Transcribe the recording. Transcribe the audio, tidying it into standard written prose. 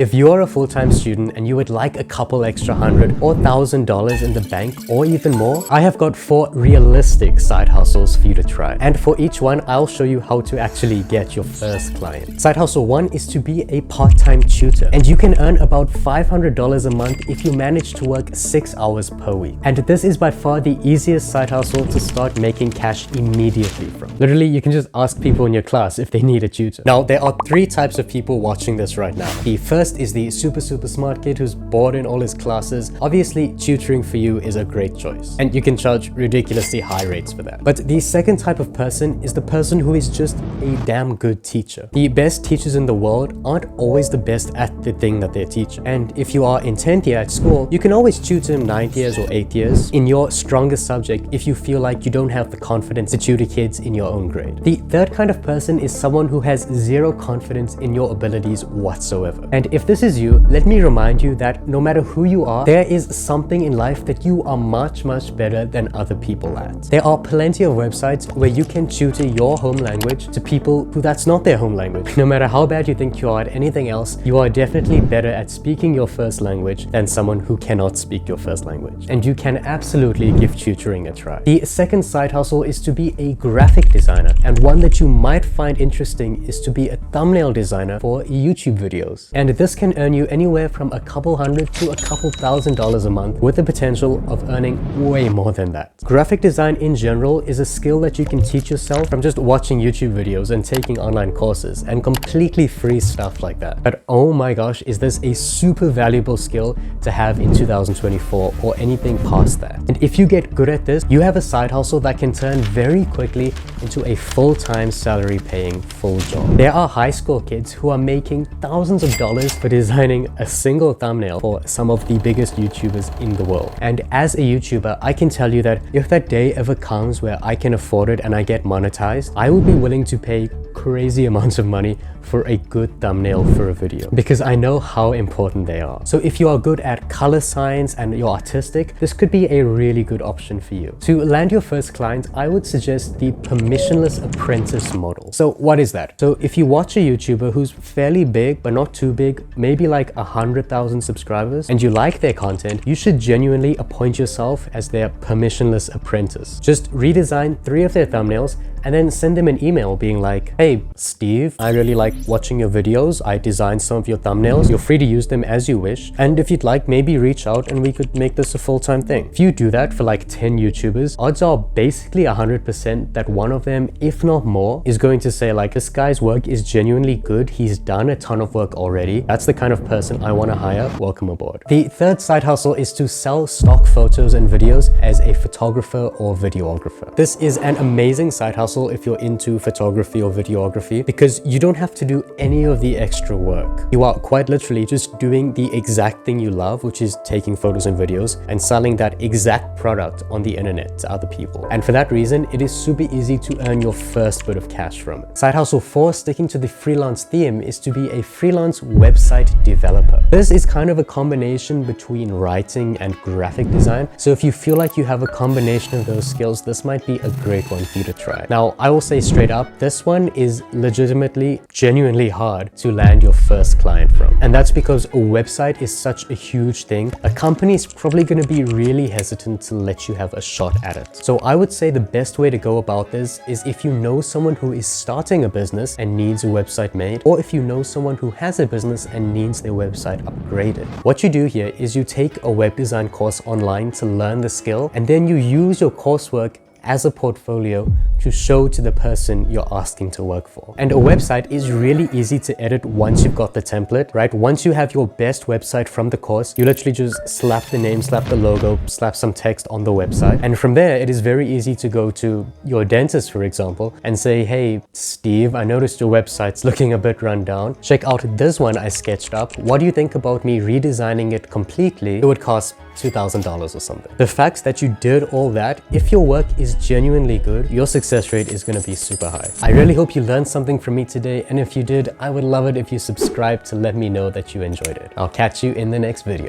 If you're a full-time student and you would like a couple extra $100 or $1,000 in the bank or even more, I have got 4 realistic side hustles for you to try. And for each one, I'll show you how to actually get your first client. Side hustle 1 is to be a part-time tutor, and you can earn about $500 a month if you manage to work 6 hours per week. And this is by far the easiest side hustle to start making cash immediately from. Literally, you can just ask people in your class if they need a tutor. Now, there are 3 types of people watching this right now. The first is the super smart kid who's bored in all his classes. Obviously, tutoring for you is a great choice, and you can charge ridiculously high rates for that. But the second type of person is the person who is just a damn good teacher. The best teachers in the world aren't always the best at the thing that they're teaching. And if you are in 10th year at school, you can always tutor in 9th years or 8th years in your strongest subject if you feel like you don't have the confidence to tutor kids in your own grade. The third kind of person is someone who has zero confidence in your abilities whatsoever. And if this is you, let me remind you that no matter who you are, there is something in life that you are much better than other people at. There are plenty of websites where you can tutor your home language to people who that's not their home language. No matter how bad you think you are at anything else, you are definitely better at speaking your first language than someone who cannot speak your first language. And you can absolutely give tutoring a try. The second side hustle is to be a graphic designer, and one that you might find interesting is to be a thumbnail designer for YouTube videos. And this can earn you anywhere from a couple $100 to a couple $1,000 a month, with the potential of earning way more than that. Graphic design in general is a skill that you can teach yourself from just watching YouTube videos and taking online courses and completely free stuff like that. But oh my gosh, is this a super valuable skill to have in 2024 or anything past that. And if you get good at this, you have a side hustle that can turn very quickly into a full-time salary paying full job. There are high school kids who are making thousands of dollars for designing a single thumbnail for some of the biggest YouTubers in the world. And as a YouTuber, I can tell you that if that day ever comes where I can afford it and I get monetized, I would be willing to pay crazy amounts of money for a good thumbnail for a video, because I know how important they are. So if you are good at color science and you're artistic, this could be a really good option for you. To land your first client, I would suggest the permissionless apprentice model. So what is that? So if you watch a YouTuber who's fairly big but not too big, maybe like 100,000 subscribers, and you like their content, you should genuinely appoint yourself as their permissionless apprentice. Just redesign 3 of their thumbnails and then send them an email being like, hey Steve, I really like watching your videos. I designed some of your thumbnails. You're free to use them as you wish. And if you'd like, maybe reach out and we could make this a full-time thing. If you do that for like 10 YouTubers, odds are basically 100% that one of them, if not more, is going to say like, this guy's work is genuinely good. He's done a ton of work already. That's the kind of person I want to hire. Welcome aboard. The third side hustle is to sell stock photos and videos as a photographer or videographer. This is an amazing side hustle if you're into photography or videography, because you don't have to do any of the extra work. You are quite literally just doing the exact thing you love, which is taking photos and videos and selling that exact product on the internet to other people. And for that reason, it is super easy to earn your first bit of cash from it. Side hustle 4, sticking to the freelance theme, is to be a freelance website developer. This is kind of a combination between writing and graphic design. So if you feel like you have a combination of those skills, this might be a great one for you to try. Now, I will say straight up, this one is legitimately, genuinely hard to land your first client from. And that's because a website is such a huge thing. A company is probably going to be really hesitant to let you have a shot at it. So I would say the best way to go about this is if you know someone who is starting a business and needs a website made, or if you know someone who has a business and needs their website upgraded. What you do here is you take a web design course online to learn the skill, and then you use your coursework as a portfolio to show to the person you're asking to work for. And a website is really easy to edit once you've got the template, right? Once you have your best website from the course, you literally just slap the name, slap the logo, slap some text on the website. And from there, it is very easy to go to your dentist, for example, and say, hey, Steve, I noticed your website's looking a bit run down. Check out this one I sketched up. What do you think about me redesigning it completely? It would cost $2,000 or something. The fact that you did all that, if your work is genuinely good, your success rate is going to be super high. I really hope you learned something from me today, and if you did, I would love it if you subscribe to let me know that you enjoyed it. I'll catch you in the next video.